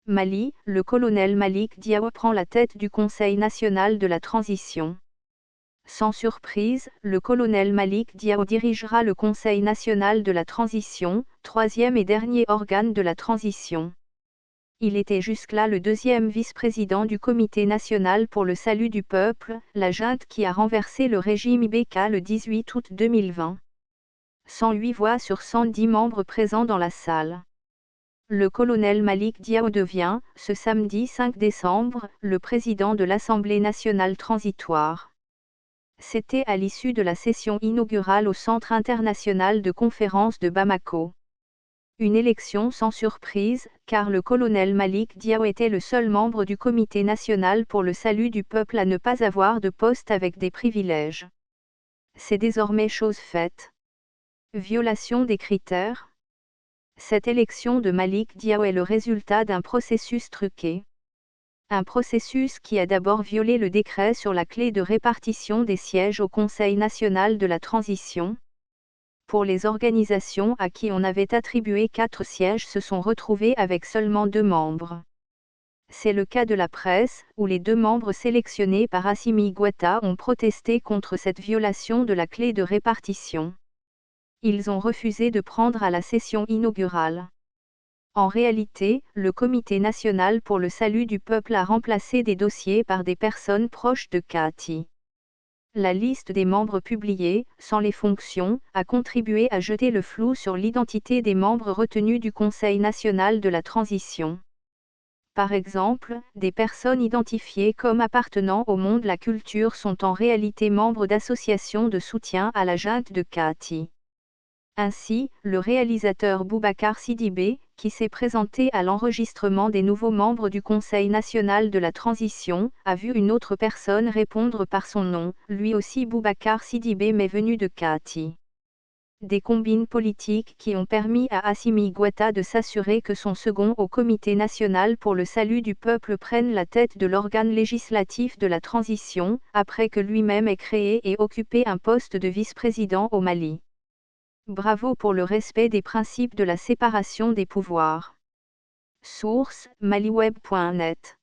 Mali, le colonel Malick Diao prend la tête du Conseil national de la transition. Sans surprise, le colonel Malick Diao dirigera le Conseil national de la transition, troisième et dernier organe de la transition. Il était jusque-là le deuxième vice-président du Comité national pour le salut du peuple, la junte qui a renversé le régime Ibeka le 18 août 2020. 108 voix sur 110 membres présents dans la salle. Le colonel Malick Diao devient, ce samedi 5 décembre, le président de l'Assemblée nationale transitoire. C'était à l'issue de la session inaugurale au Centre international de conférences de Bamako. Une élection sans surprise, car le colonel Malick Diao était le seul membre du Comité national pour le salut du peuple à ne pas avoir de poste avec des privilèges. C'est désormais chose faite. Violation des critères. Cette élection de Malick Diao est le résultat d'un processus truqué. Un processus qui a d'abord violé le décret sur la clé de répartition des sièges au Conseil national de la transition. Pour les organisations à qui on avait attribué 4 sièges se sont retrouvées avec seulement 2 membres. C'est le cas de la presse, où les 2 membres sélectionnés par Assimi Goïta ont protesté contre cette violation de la clé de répartition. Ils ont refusé de prendre à la session inaugurale. En réalité, le Comité national pour le salut du peuple a remplacé des dossiers par des personnes proches de Kati. La liste des membres publiée, sans les fonctions, a contribué à jeter le flou sur l'identité des membres retenus du Conseil national de la transition. Par exemple, des personnes identifiées comme appartenant au monde de la culture sont en réalité membres d'associations de soutien à la junte de Kati. Ainsi, le réalisateur Boubacar Sidibé, qui s'est présenté à l'enregistrement des nouveaux membres du Conseil national de la transition, a vu une autre personne répondre par son nom, lui aussi Boubacar Sidibé mais venu de Kati. Des combines politiques qui ont permis à Assimi Goïta de s'assurer que son second au Comité national pour le salut du peuple prenne la tête de l'organe législatif de la transition, après que lui-même ait créé et occupé un poste de vice-président au Mali. Bravo pour le respect des principes de la séparation des pouvoirs. Source: maliweb.net